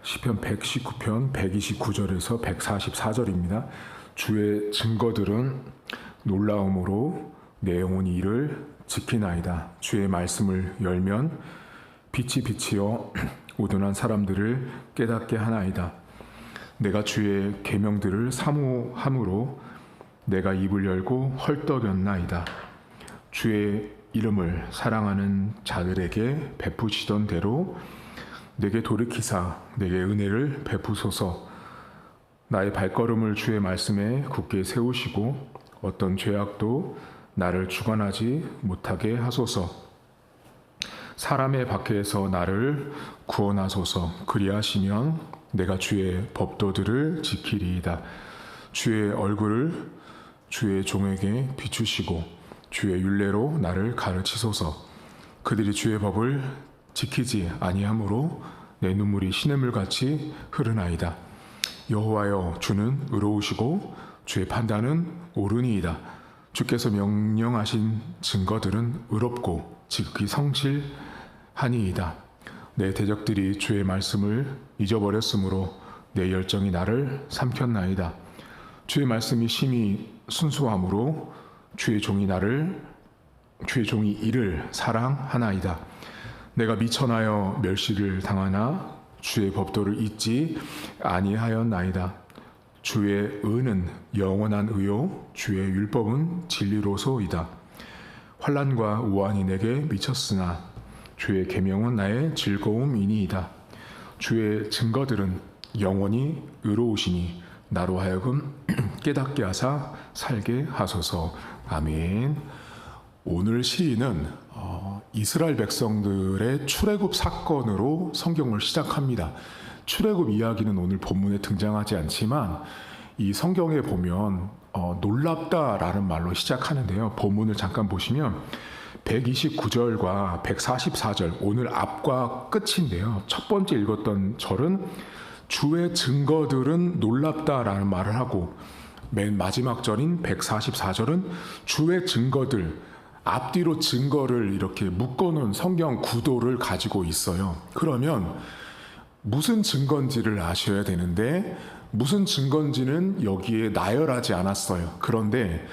시편 119편 129절에서 144절입니다. 주의 증거들은 놀라움으로 내 영혼이 이를 지키나이다. 주의 말씀을 열면 빛이 비치어 우둔한 사람들을 깨닫게 하나이다. 내가 주의 계명들을 사모함으로 내가 입을 열고 헐떡였나이다. 주의 이름을 사랑하는 자들에게 베푸시던 대로 내게 돌이키사 내게 은혜를 베푸소서. 나의 발걸음을 주의 말씀에 굳게 세우시고 어떤 죄악도 나를 주관하지 못하게 하소서. 사람의 박해에서 나를 구원하소서. 그리하시면 내가 주의 법도들을 지키리이다. 주의 얼굴을 주의 종에게 비추시고 주의 율례로 나를 가르치소서. 그들이 주의 법을 지키지 아니하므로 내 눈물이 시냇물같이 흐르나이다. 여호와여, 주는 의로우시고 주의 판단은 옳으니이다. 주께서 명령하신 증거들은 의롭고 지극히 성실하니이다. 내 대적들이 주의 말씀을 잊어버렸으므로 내 열정이 나를 삼켰나이다. 주의 말씀이 심히 순수함으로 주의 종이 이를 사랑하나이다. 내가 미천하여 멸시를 당하나 주의 법도를 잊지 아니하였나이다. 주의 의는 영원한 의요 주의 율법은 진리로소이다. 환난과 우환이 내게 미쳤으나 주의 계명은 나의 즐거움이니이다. 주의 증거들은 영원히 의로우시니 나로 하여금 깨닫게 하사 살게 하소서. 아멘. 오늘 시인은 이스라엘 백성들의 출애굽 사건으로 성경을 시작합니다. 출애굽 이야기는 오늘 본문에 등장하지 않지만 이 성경에 보면 놀랍다라는 말로 시작하는데요. 본문을 잠깐 보시면 129절과 144절 오늘 앞과 끝인데요. 첫 번째 읽었던 절은 주의 증거들은 놀랍다라는 말을 하고 맨 마지막 절인 144절은 주의 증거들, 앞뒤로 증거를 이렇게 묶어놓은 성경 구도를 가지고 있어요. 그러면 무슨 증거인지를 아셔야 되는데 무슨 증거인지는 여기에 나열하지 않았어요. 그런데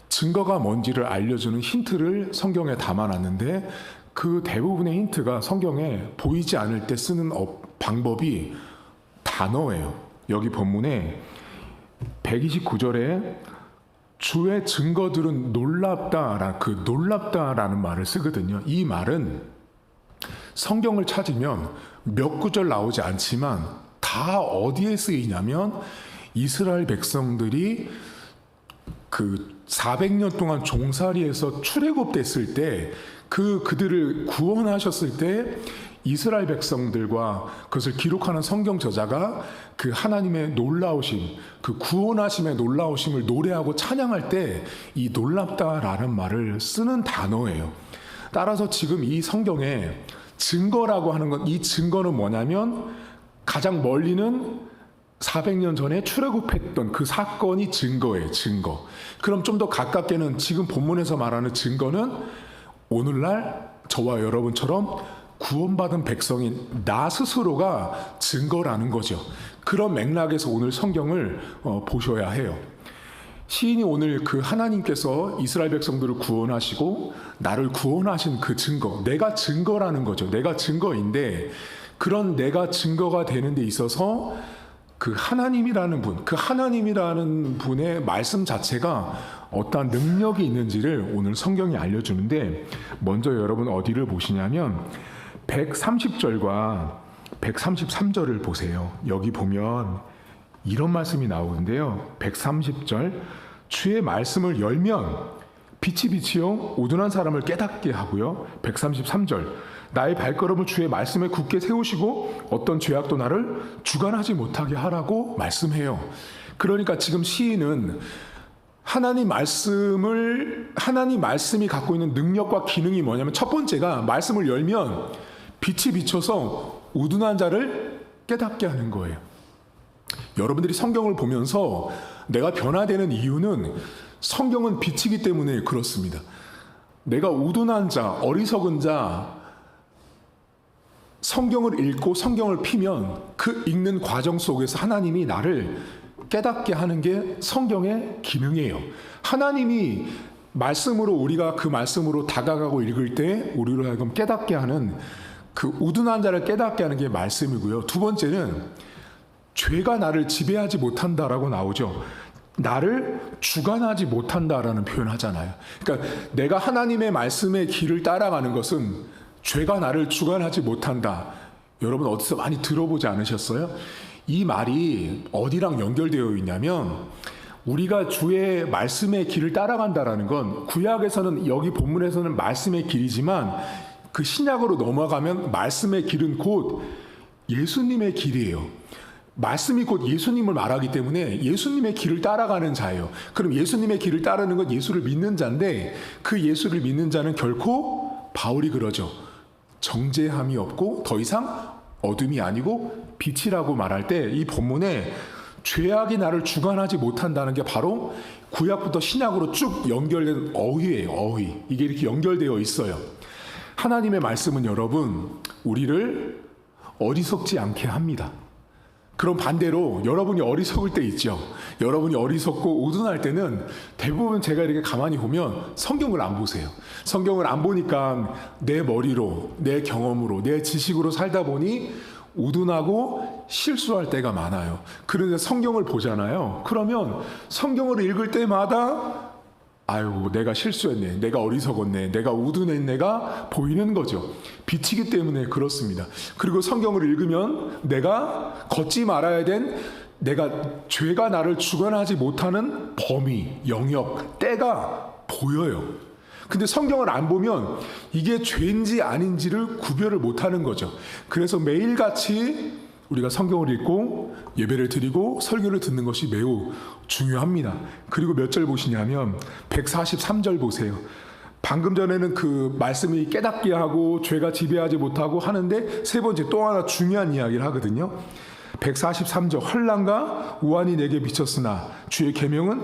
증거가 뭔지를 알려주는 힌트를 성경에 담아놨는데 그 대부분의 힌트가 성경에 보이지 않을 때 쓰는 방법이 단어예요. 여기 본문에 129절에 주의 증거들은 놀랍다라는 말을 쓰거든요. 이 말은 성경을 찾으면 몇 구절 나오지 않지만 다 어디에 쓰이냐면 이스라엘 백성들이 그 400년 동안 종살이에서 출애굽됐을 때 그들을 구원하셨을 때 이스라엘 백성들과 그것을 기록하는 성경 저자가 그 하나님의 놀라우심, 그 구원하심의 놀라우심을 노래하고 찬양할 때 이 놀랍다라는 말을 쓰는 단어예요. 따라서 지금 이 성경에 증거라고 하는 건 이 증거는 뭐냐면 가장 멀리는 400년 전에 출애굽했던 그 사건이 증거예요. 증거. 그럼 좀 더 가깝게는 지금 본문에서 말하는 증거는 오늘날 저와 여러분처럼 구원받은 백성인 나 스스로가 증거라는 거죠. 그런 맥락에서 오늘 성경을 보셔야 해요. 시인이 오늘 그 하나님께서 이스라엘 백성들을 구원하시고 나를 구원하신 그 증거, 내가 증거라는 거죠. 내가 증거인데 그런 내가 증거가 되는 데 있어서 그 하나님이라는 분의 말씀 자체가 어떠한 능력이 있는지를 오늘 성경이 알려주는데 먼저 여러분 어디를 보시냐면 130절과 133절을 보세요. 여기 보면 이런 말씀이 나오는데요. 130절 주의 말씀을 열면 빛이 비치어 우둔한 사람을 깨닫게 하고요. 133절 나의 발걸음을 주의 말씀에 굳게 세우시고 어떤 죄악도 나를 주관하지 못하게 하라고 말씀해요. 그러니까 지금 시인은 하나님 말씀이 갖고 있는 능력과 기능이 뭐냐면 첫 번째가 말씀을 열면 빛이 비쳐서 우둔한 자를 깨닫게 하는 거예요. 여러분들이 성경을 보면서 내가 변화되는 이유는 성경은 빛이기 때문에 그렇습니다. 내가 우둔한 자, 어리석은 자, 성경을 읽고 성경을 피면 그 읽는 과정 속에서 하나님이 나를 깨닫게 하는 게 성경의 기능이에요. 하나님이 말씀으로 우리가 그 말씀으로 다가가고 읽을 때 우리로 하여금 깨닫게 하는 그 우둔한 자를 깨닫게 하는 게 말씀이고요. 두 번째는 죄가 나를 지배하지 못한다라고 나오죠. 나를 주관하지 못한다라는 표현을 하잖아요. 그러니까 내가 하나님의 말씀의 길을 따라가는 것은 죄가 나를 주관하지 못한다. 여러분 어디서 많이 들어보지 않으셨어요? 이 말이 어디랑 연결되어 있냐면 우리가 주의 말씀의 길을 따라간다라는 건 구약에서는 여기 본문에서는 말씀의 길이지만 그 신약으로 넘어가면 말씀의 길은 곧 예수님의 길이에요. 말씀이 곧 예수님을 말하기 때문에 예수님의 길을 따라가는 자예요. 그럼 예수님의 길을 따르는 건 예수를 믿는 자인데 그 예수를 믿는 자는 결코 바울이 그러죠. 정죄함이 없고 더 이상 어둠이 아니고 빛이라고 말할 때 이 본문에 죄악이 나를 주관하지 못한다는 게 바로 구약부터 신약으로 쭉 연결된 어휘예요. 어휘. 이게 이렇게 연결되어 있어요. 하나님의 말씀은 여러분 우리를 어리석지 않게 합니다. 그럼 반대로 여러분이 어리석을 때 있죠. 여러분이 어리석고 우둔할 때는 대부분 제가 이렇게 가만히 보면 성경을 안 보세요. 성경을 안 보니까 내 머리로, 내 경험으로, 내 지식으로 살다 보니 우둔하고 실수할 때가 많아요. 그런데 성경을 보잖아요. 그러면 성경을 읽을 때마다 아유, 내가 실수했네, 내가 어리석었네, 내가 우둔했네가 보이는 거죠. 빛이기 때문에 그렇습니다. 그리고 성경을 읽으면 내가 걷지 말아야 된 내가 죄가 나를 주관하지 못하는 범위, 영역, 때가 보여요. 근데 성경을 안 보면 이게 죄인지 아닌지를 구별을 못하는 거죠. 그래서 매일같이 우리가 성경을 읽고 예배를 드리고 설교를 듣는 것이 매우 중요합니다. 그리고 몇 절 보시냐면 143절 보세요. 방금 전에는 그 말씀이 깨닫게 하고 죄가 지배하지 못하고 하는데 세 번째 또 하나 중요한 이야기를 하거든요. 143절 환난과 우환이 내게 미쳤으나 주의 계명은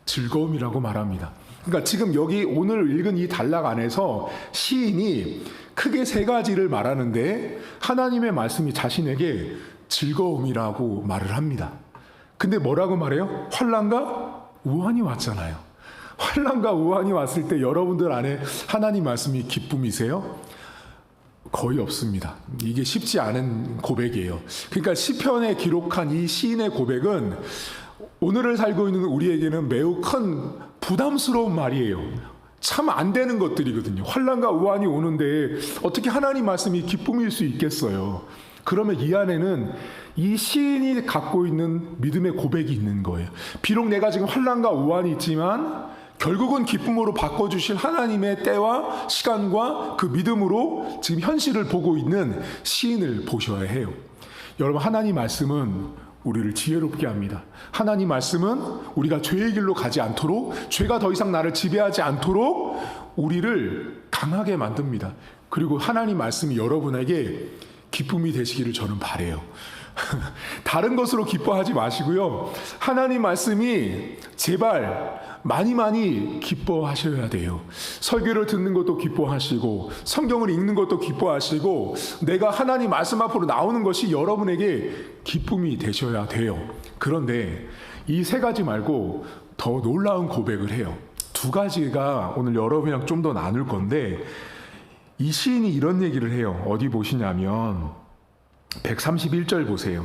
즐거움이라고 말합니다. 그러니까 지금 여기 오늘 읽은 이 단락 안에서 시인이 크게 세 가지를 말하는데 하나님의 말씀이 자신에게 즐거움이라고 말을 합니다. 근데 뭐라고 말해요? 환난과 우환이 왔잖아요. 환난과 우환이 왔을 때 여러분들 안에 하나님 말씀이 기쁨이세요? 거의 없습니다. 이게 쉽지 않은 고백이에요. 그러니까 시편에 기록한 이 시인의 고백은 오늘을 살고 있는 우리에게는 매우 큰 부담스러운 말이에요. 참 안 되는 것들이거든요. 환난과 우환이 오는데 어떻게 하나님 말씀이 기쁨일 수 있겠어요? 그러면 이 안에는 이 시인이 갖고 있는 믿음의 고백이 있는 거예요. 비록 내가 지금 환난과 우환이 있지만 결국은 기쁨으로 바꿔주실 하나님의 때와 시간과 그 믿음으로 지금 현실을 보고 있는 시인을 보셔야 해요. 여러분 하나님 말씀은 우리를 지혜롭게 합니다. 하나님 말씀은 우리가 죄의 길로 가지 않도록 죄가 더 이상 나를 지배하지 않도록 우리를 강하게 만듭니다. 그리고 하나님 말씀이 여러분에게 기쁨이 되시기를 저는 바라요. 다른 것으로 기뻐하지 마시고요. 하나님 말씀이 제발 많이 기뻐하셔야 돼요. 설교를 듣는 것도 기뻐하시고 성경을 읽는 것도 기뻐하시고 내가 하나님 말씀 앞으로 나오는 것이 여러분에게 기쁨이 되셔야 돼요. 그런데 이 세 가지 말고 더 놀라운 고백을 해요. 두 가지가 오늘 여러분이랑 좀 더 나눌 건데 이 시인이 이런 얘기를 해요. 어디 보시냐면 131절 보세요.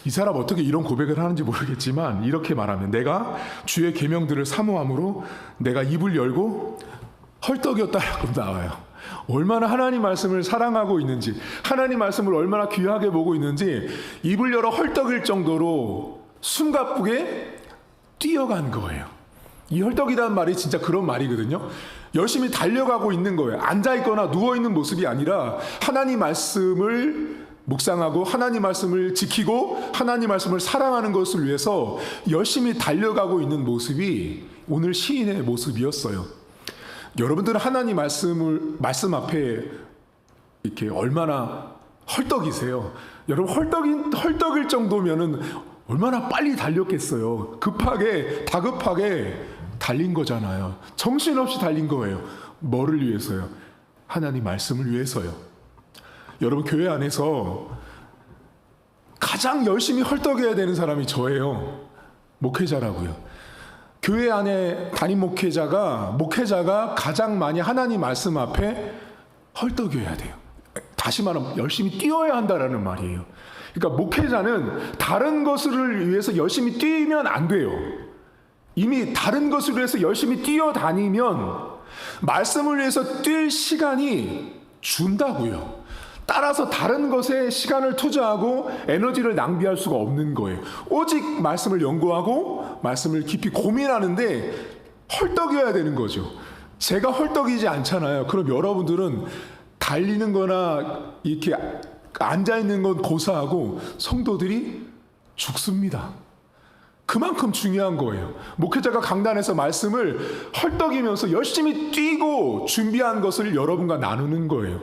이 사람 어떻게 이런 고백을 하는지 모르겠지만 이렇게 말하면 내가 주의 계명들을 사모함으로 내가 입을 열고 헐떡였다라고 나와요. 얼마나 하나님 말씀을 사랑하고 있는지 하나님 말씀을 얼마나 귀하게 보고 있는지 입을 열어 헐떡일 정도로 숨가쁘게 뛰어간 거예요. 이 헐떡이라는 말이 진짜 그런 말이거든요. 열심히 달려가고 있는 거예요. 앉아있거나 누워있는 모습이 아니라 하나님 말씀을 묵상하고 하나님 말씀을 지키고 하나님 말씀을 사랑하는 것을 위해서 열심히 달려가고 있는 모습이 오늘 시인의 모습이었어요. 여러분들은 하나님 말씀 앞에 이렇게 얼마나 헐떡이세요? 여러분 헐떡일 정도면은 얼마나 빨리 달렸겠어요. 다급하게 달린 거잖아요. 정신없이 달린 거예요. 뭐를 위해서요? 하나님 말씀을 위해서요. 여러분, 교회 안에서 가장 열심히 헐떡여야 되는 사람이 저예요. 목회자라고요. 교회 안에 담임 목회자가 가장 많이 하나님 말씀 앞에 헐떡여야 돼요. 다시 말하면 열심히 뛰어야 한다라는 말이에요. 그러니까 목회자는 다른 것을 위해서 열심히 뛰면 안 돼요. 이미 다른 것을 위해서 열심히 뛰어다니면 말씀을 위해서 뛸 시간이 준다고요. 따라서 다른 것에 시간을 투자하고 에너지를 낭비할 수가 없는 거예요. 오직 말씀을 연구하고 말씀을 깊이 고민하는데 헐떡여야 되는 거죠. 제가 헐떡이지 않잖아요. 그럼 여러분들은 달리는 거나 이렇게 앉아있는 건 고사하고 성도들이 죽습니다. 그만큼 중요한 거예요. 목회자가 강단에서 말씀을 헐떡이면서 열심히 뛰고 준비한 것을 여러분과 나누는 거예요.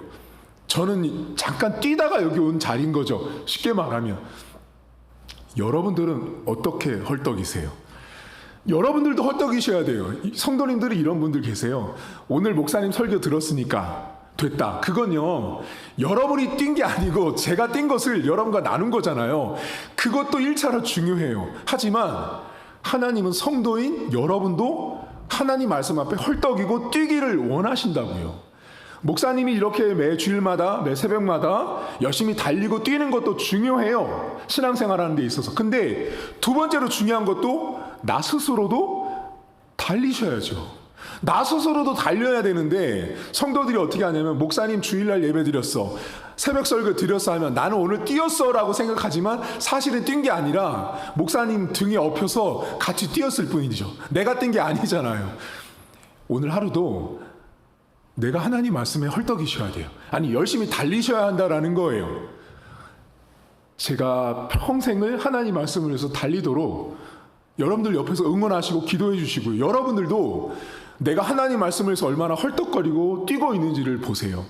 저는 잠깐 뛰다가 여기 온 자리인 거죠. 쉽게 말하면. 여러분들은 어떻게 헐떡이세요? 여러분들도 헐떡이셔야 돼요. 성도님들이 이런 분들 계세요. 오늘 목사님 설교 들었으니까 됐다. 그건요, 여러분이 뛴 게 아니고 제가 뛴 것을 여러분과 나눈 거잖아요. 그것도 1차로 중요해요. 하지만 하나님은 성도인 여러분도 하나님 말씀 앞에 헐떡이고 뛰기를 원하신다고요. 목사님이 이렇게 매 주일마다, 매 새벽마다 열심히 달리고 뛰는 것도 중요해요. 신앙생활하는 데 있어서. 근데 두 번째로 중요한 것도 나 스스로도 달리셔야죠. 나 스스로도 달려야 되는데 성도들이 어떻게 하냐면 목사님 주일날 예배 드렸어, 새벽 설교 드렸어 하면 나는 오늘 뛰었어 라고 생각하지만 사실은 뛴 게 아니라 목사님 등에 업혀서 같이 뛰었을 뿐이죠. 내가 뛴 게 아니잖아요. 오늘 하루도 내가 하나님 말씀에 헐떡이셔야 돼요. 아니, 열심히 달리셔야 한다라는 거예요. 제가 평생을 하나님 말씀을 위해서 달리도록 여러분들 옆에서 응원하시고 기도해 주시고요. 여러분들도 내가 하나님 말씀을 위해서 얼마나 헐떡거리고 뛰고 있는지를 보세요.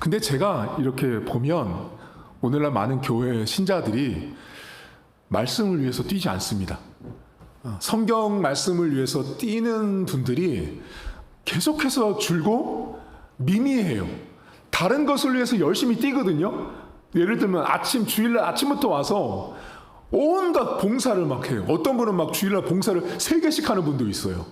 근데 제가 이렇게 보면 오늘날 많은 교회 신자들이 말씀을 위해서 뛰지 않습니다. 성경 말씀을 위해서 뛰는 분들이 계속해서 줄고 미미해요. 다른 것을 위해서 열심히 뛰거든요. 예를 들면 주일날 아침부터 와서 온갖 봉사를 막 해요. 어떤 분은 막 주일날 봉사를 3개씩 하는 분도 있어요.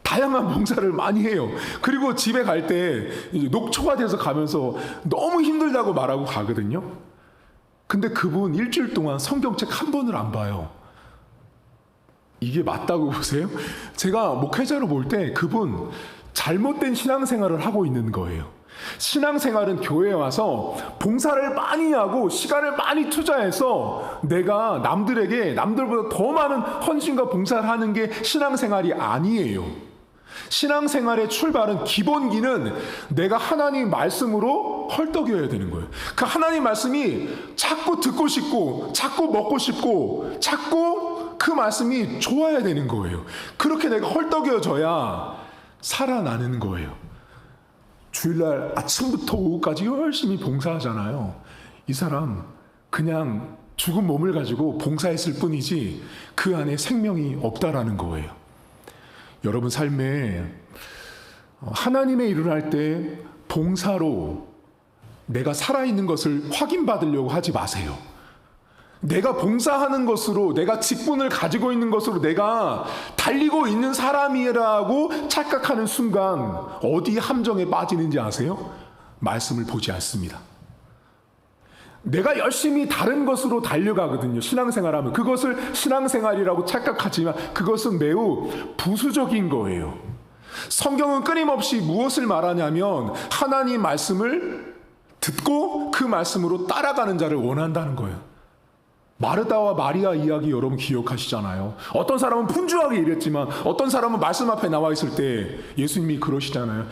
다양한 봉사를 많이 해요. 그리고 집에 갈 때 녹초가 돼서 가면서 너무 힘들다고 말하고 가거든요. 근데 그분 일주일 동안 성경책 한 번을 안 봐요. 이게 맞다고 보세요? 제가 목회자로 볼 때 그분 잘못된 신앙생활을 하고 있는 거예요. 신앙생활은 교회에 와서 봉사를 많이 하고 시간을 많이 투자해서 내가 남들보다 더 많은 헌신과 봉사를 하는 게 신앙생활이 아니에요. 신앙생활의 출발은, 기본기는 내가 하나님 말씀으로 헐떡여야 되는 거예요. 그 하나님 말씀이 자꾸 듣고 싶고 자꾸 먹고 싶고 자꾸 그 말씀이 좋아야 되는 거예요. 그렇게 내가 헐떡여져야 살아나는 거예요. 주일날 아침부터 오후까지 열심히 봉사하잖아요. 이 사람 그냥 죽은 몸을 가지고 봉사했을 뿐이지 그 안에 생명이 없다라는 거예요. 여러분 삶에 하나님의 일을 할 때 봉사로 내가 살아있는 것을 확인받으려고 하지 마세요. 내가 봉사하는 것으로, 내가 직분을 가지고 있는 것으로 내가 달리고 있는 사람이라고 착각하는 순간 어디 함정에 빠지는지 아세요? 말씀을 보지 않습니다. 내가 열심히 다른 것으로 달려가거든요. 신앙생활하면 그것을 신앙생활이라고 착각하지만 그것은 매우 부수적인 거예요. 성경은 끊임없이 무엇을 말하냐면 하나님 말씀을 듣고 그 말씀으로 따라가는 자를 원한다는 거예요. 마르다와 마리아 이야기 여러분 기억하시잖아요. 어떤 사람은 분주하게 일했지만 어떤 사람은 말씀 앞에 나와 있을 때 예수님이 그러시잖아요.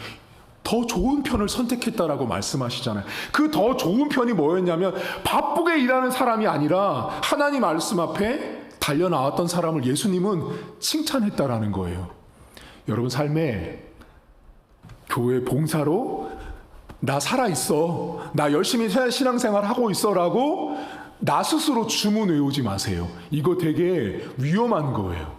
더 좋은 편을 선택했다라고 말씀하시잖아요. 그 더 좋은 편이 뭐였냐면 바쁘게 일하는 사람이 아니라 하나님 말씀 앞에 달려나왔던 사람을 예수님은 칭찬했다라는 거예요. 여러분 삶에 교회 봉사로 나 살아있어, 나 열심히 신앙생활 하고 있어라고 나 스스로 주문 외우지 마세요. 이거 되게 위험한 거예요.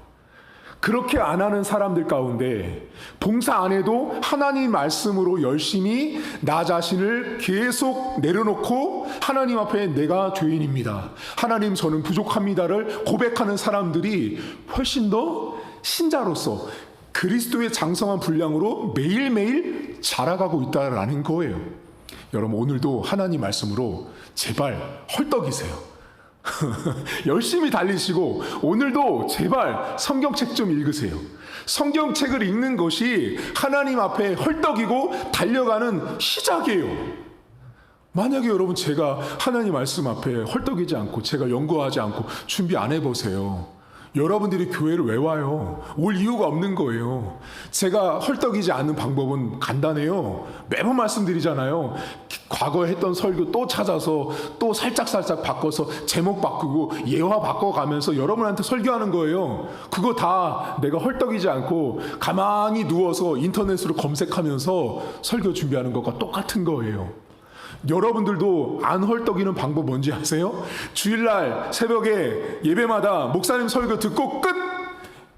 그렇게 안 하는 사람들 가운데 봉사 안 해도 하나님 말씀으로 열심히 나 자신을 계속 내려놓고 하나님 앞에 내가 죄인입니다, 하나님 저는 부족합니다를 고백하는 사람들이 훨씬 더 신자로서 그리스도의 장성한 분량으로 매일매일 자라가고 있다라는 거예요. 여러분, 오늘도 하나님 말씀으로 제발 헐떡이세요. 열심히 달리시고 오늘도 제발 성경책 좀 읽으세요. 성경책을 읽는 것이 하나님 앞에 헐떡이고 달려가는 시작이에요. 만약에 여러분 제가 하나님 말씀 앞에 헐떡이지 않고 제가 연구하지 않고 준비 안 해보세요. 여러분들이 교회를 왜 와요? 올 이유가 없는 거예요. 제가 헐떡이지 않는 방법은 간단해요. 매번 말씀드리잖아요. 과거에 했던 설교 또 찾아서 또 살짝살짝 바꿔서 제목 바꾸고 예화 바꿔가면서 여러분한테 설교하는 거예요. 그거 다 내가 헐떡이지 않고 가만히 누워서 인터넷으로 검색하면서 설교 준비하는 것과 똑같은 거예요. 여러분들도 안 헐떡이는 방법 뭔지 아세요? 주일날 새벽에 예배마다 목사님 설교 듣고 끝!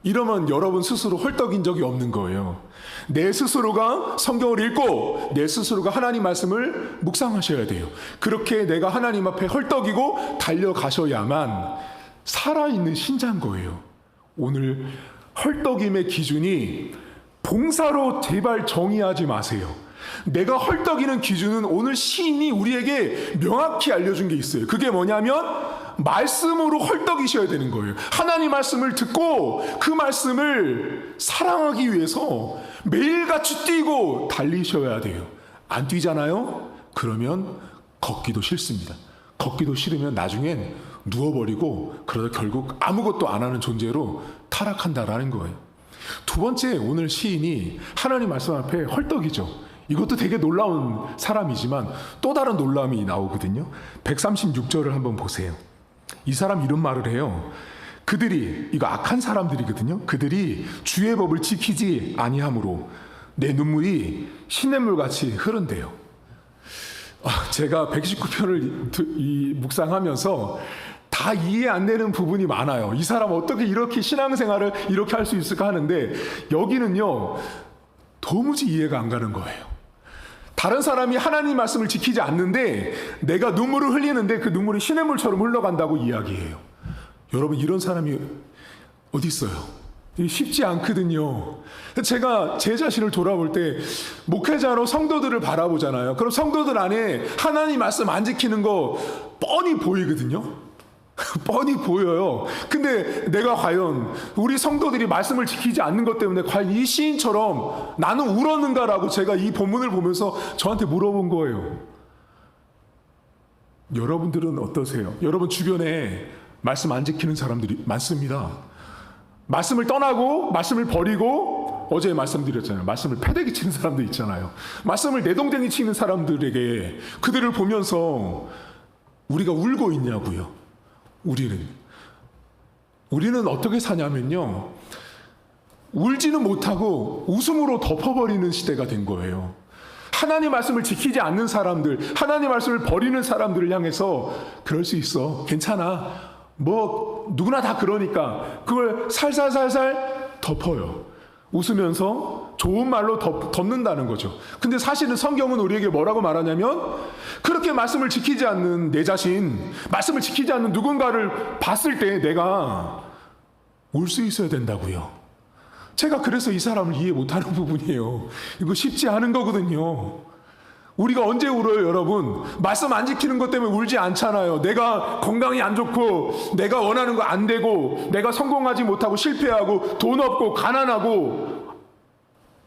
이러면 여러분 스스로 헐떡인 적이 없는 거예요. 내 스스로가 성경을 읽고 내 스스로가 하나님 말씀을 묵상하셔야 돼요. 그렇게 내가 하나님 앞에 헐떡이고 달려가셔야만 살아있는 신자인 거예요. 오늘 헐떡임의 기준이 봉사로 제발 정의하지 마세요. 내가 헐떡이는 기준은 오늘 시인이 우리에게 명확히 알려준 게 있어요. 그게 뭐냐면 말씀으로 헐떡이셔야 되는 거예요. 하나님 말씀을 듣고 그 말씀을 사랑하기 위해서 매일같이 뛰고 달리셔야 돼요. 안 뛰잖아요? 그러면 걷기도 싫습니다. 걷기도 싫으면 나중엔 누워버리고 그러다 결국 아무것도 안 하는 존재로 타락한다라는 거예요. 두 번째, 오늘 시인이 하나님 말씀 앞에 헐떡이죠. 이것도 되게 놀라운 사람이지만 또 다른 놀라움이 나오거든요. 136절을 한번 보세요. 이 사람 이런 말을 해요. 그들이, 이거 악한 사람들이거든요. 그들이 주의 법을 지키지 아니함으로 내 눈물이 시냇물같이 흐른대요. 제가 119편을 묵상하면서 다 이해 안 되는 부분이 많아요. 이 사람 어떻게 이렇게 신앙생활을 이렇게 할 수 있을까 하는데 여기는요 도무지 이해가 안 가는 거예요. 다른 사람이 하나님 말씀을 지키지 않는데 내가 눈물을 흘리는데 그 눈물이 시냇물처럼 흘러간다고 이야기해요. 여러분, 이런 사람이 어디 있어요? 쉽지 않거든요. 제가 제 자신을 돌아볼 때 목회자로 성도들을 바라보잖아요. 그럼 성도들 안에 하나님 말씀 안 지키는 거 뻔히 보이거든요. 뻔히 보여요. 근데 내가 과연 우리 성도들이 말씀을 지키지 않는 것 때문에 과연 이 시인처럼 나는 울었는가라고 제가 이 본문을 보면서 저한테 물어본 거예요. 여러분들은 어떠세요? 여러분 주변에 말씀 안 지키는 사람들이 많습니다. 말씀을 떠나고 말씀을 버리고, 어제 말씀드렸잖아요. 말씀을 패대기 치는 사람도 있잖아요. 말씀을 내동댕이 치는 사람들에게 그들을 보면서 우리가 울고 있냐고요. 우리는 어떻게 사냐면요, 울지는 못하고 웃음으로 덮어버리는 시대가 된 거예요. 하나님 말씀을 지키지 않는 사람들, 하나님 말씀을 버리는 사람들을 향해서 그럴 수 있어, 괜찮아, 뭐 누구나 다 그러니까 그걸 살살살살 덮어요. 웃으면서 좋은 말로 덮는다는 거죠. 근데 사실은 성경은 우리에게 뭐라고 말하냐면, 그렇게 말씀을 지키지 않는 내 자신, 말씀을 지키지 않는 누군가를 봤을 때 내가 울 수 있어야 된다고요. 제가 그래서 이 사람을 이해 못하는 부분이에요. 이거 쉽지 않은 거거든요. 우리가 언제 울어요, 여러분? 말씀 안 지키는 것 때문에 울지 않잖아요. 내가 건강이 안 좋고, 내가 원하는 거 안 되고, 내가 성공하지 못하고 실패하고, 돈 없고, 가난하고,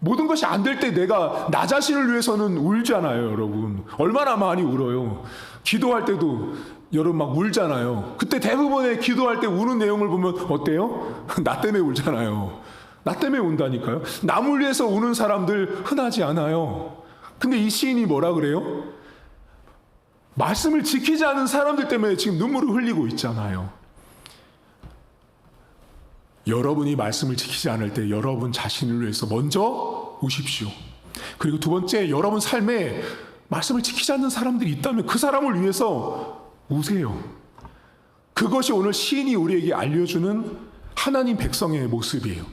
모든 것이 안 될 때 내가 나 자신을 위해서는 울잖아요, 여러분. 얼마나 많이 울어요. 기도할 때도 여러분 막 울잖아요. 그때 대부분의 기도할 때 우는 내용을 보면 어때요? 나 때문에 울잖아요. 나 때문에 운다니까요. 남을 위해서 우는 사람들 흔하지 않아요. 근데 이 시인이 뭐라 그래요? 말씀을 지키지 않은 사람들 때문에 지금 눈물을 흘리고 있잖아요. 여러분이 말씀을 지키지 않을 때 여러분 자신을 위해서 먼저 우십시오. 그리고 두 번째, 여러분 삶에 말씀을 지키지 않는 사람들이 있다면 그 사람을 위해서 우세요. 그것이 오늘 시인이 우리에게 알려주는 하나님 백성의 모습이에요.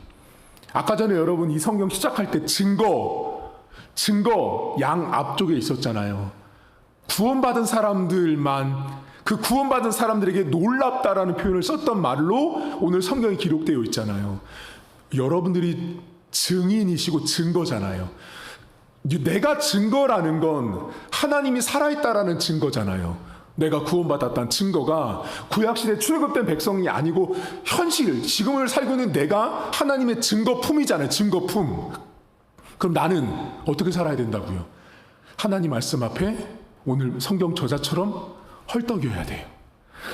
아까 전에 여러분 이 성경 시작할 때 증거 양 앞쪽에 있었잖아요. 구원받은 사람들만, 그 구원받은 사람들에게 놀랍다라는 표현을 썼던 말로 오늘 성경이 기록되어 있잖아요. 여러분들이 증인이시고 증거잖아요. 내가 증거라는 건 하나님이 살아있다라는 증거잖아요. 내가 구원받았다는 증거가 구약시대 출애굽된 백성이 아니고 현실, 지금을 살고 있는 내가 하나님의 증거품이잖아요. 증거품. 그럼 나는 어떻게 살아야 된다고요? 하나님 말씀 앞에 오늘 성경 저자처럼 헐떡여야 돼요.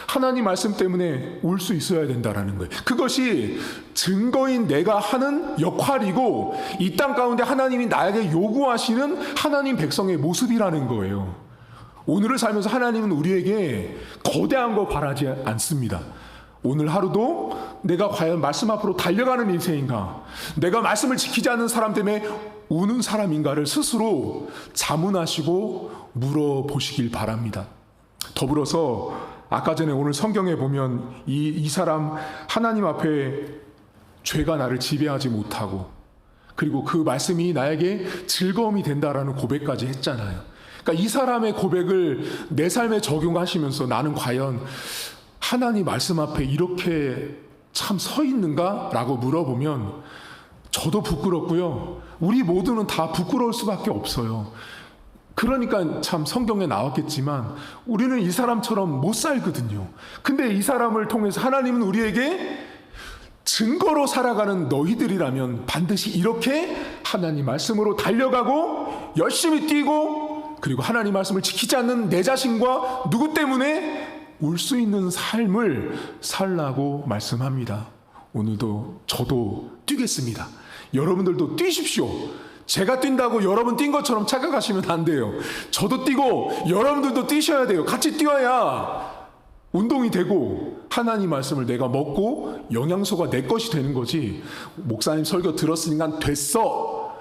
하나님 말씀 때문에 울 수 있어야 된다라는 거예요. 그것이 증거인 내가 하는 역할이고 이 땅 가운데 하나님이 나에게 요구하시는 하나님 백성의 모습이라는 거예요. 오늘을 살면서 하나님은 우리에게 거대한 거 바라지 않습니다. 오늘 하루도 내가 과연 말씀 앞으로 달려가는 인생인가, 내가 말씀을 지키지 않는 사람 때문에 우는 사람인가를 스스로 자문하시고 물어보시길 바랍니다. 더불어서 아까 전에 오늘 성경에 보면 이 사람 하나님 앞에 죄가 나를 지배하지 못하고 그리고 그 말씀이 나에게 즐거움이 된다라는 고백까지 했잖아요. 그러니까 이 사람의 고백을 내 삶에 적용하시면서 나는 과연 하나님 말씀 앞에 이렇게 참 서 있는가? 라고 물어보면 저도 부끄럽고요. 우리 모두는 다 부끄러울 수밖에 없어요. 그러니까 참 성경에 나왔겠지만 우리는 이 사람처럼 못 살거든요. 근데 이 사람을 통해서 하나님은 우리에게 증거로 살아가는 너희들이라면 반드시 이렇게 하나님 말씀으로 달려가고 열심히 뛰고 그리고 하나님 말씀을 지키지 않는 내 자신과 누구 때문에 울 수 있는 삶을 살라고 말씀합니다. 오늘도 저도 뛰겠습니다. 여러분들도 뛰십시오. 제가 뛴다고 여러분 뛴 것처럼 착각하시면 안 돼요. 저도 뛰고 여러분들도 뛰셔야 돼요. 같이 뛰어야 운동이 되고 하나님 말씀을 내가 먹고 영양소가 내 것이 되는 거지. 목사님 설교 들었으니까 됐어.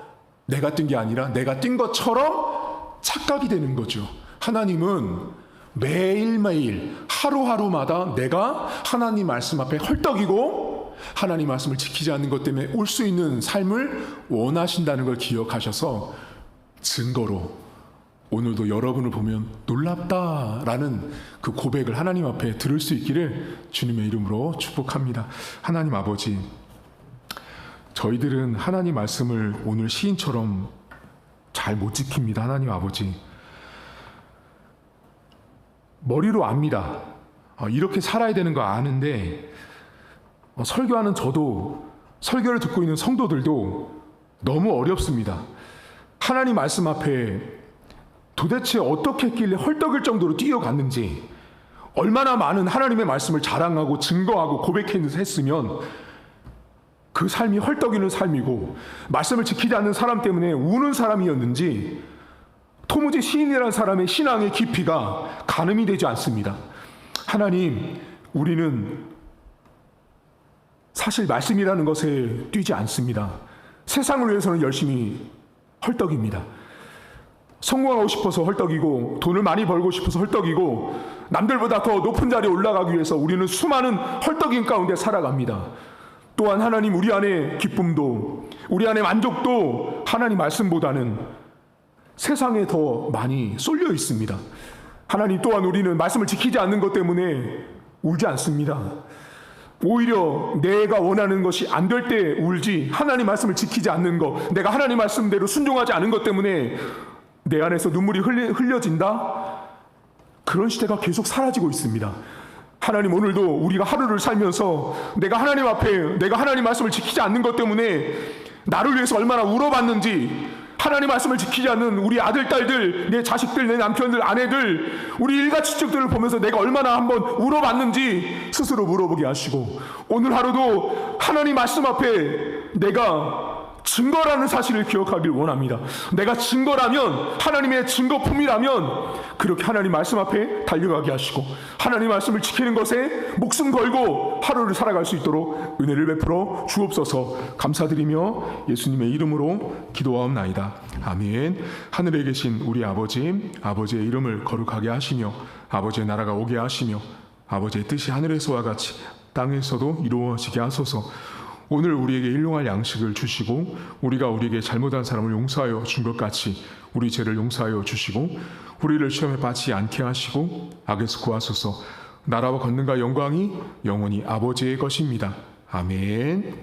내가 뛴 게 아니라 내가 뛴 것처럼 착각이 되는 거죠. 하나님은 매일매일 하루하루마다 내가 하나님 말씀 앞에 헐떡이고 하나님 말씀을 지키지 않는 것 때문에 올 수 있는 삶을 원하신다는 걸 기억하셔서 증거로 오늘도 여러분을 보면 놀랍다라는 그 고백을 하나님 앞에 들을 수 있기를 주님의 이름으로 축복합니다. 하나님 아버지, 저희들은 하나님 말씀을 오늘 시인처럼 잘 못 지킵니다. 하나님 아버지, 머리로 압니다. 이렇게 살아야 되는 거 아는데 설교하는 저도 설교를 듣고 있는 성도들도 너무 어렵습니다. 하나님 말씀 앞에 도대체 어떻게 했길래 헐떡일 정도로 뛰어갔는지, 얼마나 많은 하나님의 말씀을 자랑하고 증거하고 고백했으면 그 삶이 헐떡이는 삶이고 말씀을 지키지 않는 사람 때문에 우는 사람이었는지 도무지 시인이라는 사람의 신앙의 깊이가 가늠이 되지 않습니다. 하나님, 우리는 사실 말씀이라는 것에 뛰지 않습니다. 세상을 위해서는 열심히 헐떡입니다. 성공하고 싶어서 헐떡이고 돈을 많이 벌고 싶어서 헐떡이고 남들보다 더 높은 자리에 올라가기 위해서 우리는 수많은 헐떡임 가운데 살아갑니다. 또한 하나님, 우리 안에 기쁨도 우리 안에 만족도 하나님 말씀보다는 세상에 더 많이 쏠려 있습니다. 하나님, 또한 우리는 말씀을 지키지 않는 것 때문에 울지 않습니다. 오히려 내가 원하는 것이 안 될 때 울지, 하나님 말씀을 지키지 않는 것, 내가 하나님 말씀대로 순종하지 않은 것 때문에 내 안에서 눈물이 흘려진다? 그런 시대가 계속 사라지고 있습니다. 하나님, 오늘도 우리가 하루를 살면서 내가 하나님 앞에 내가 하나님 말씀을 지키지 않는 것 때문에 나를 위해서 얼마나 울어봤는지, 하나님 말씀을 지키지 않는 우리 아들, 딸들, 내 자식들, 내 남편들, 아내들, 우리 일가축적들을 보면서 내가 얼마나 한번 울어봤는지 스스로 물어보게 하시고, 오늘 하루도 하나님 말씀 앞에 내가 증거라는 사실을 기억하길 원합니다. 내가 증거라면, 하나님의 증거품이라면 그렇게 하나님 말씀 앞에 달려가게 하시고 하나님 말씀을 지키는 것에 목숨 걸고 하루를 살아갈 수 있도록 은혜를 베풀어 주옵소서. 감사드리며 예수님의 이름으로 기도하옵나이다. 아멘. 하늘에 계신 우리 아버지, 아버지의 이름을 거룩하게 하시며 아버지의 나라가 오게 하시며 아버지의 뜻이 하늘에서와 같이 땅에서도 이루어지게 하소서. 오늘 우리에게 일용할 양식을 주시고 우리가 우리에게 잘못한 사람을 용서하여 준 것 같이 우리 죄를 용서하여 주시고 우리를 시험에 빠지지 않게 하시고 악에서 구하소서. 나라와 권능과 영광이 영원히 아버지의 것입니다. 아멘.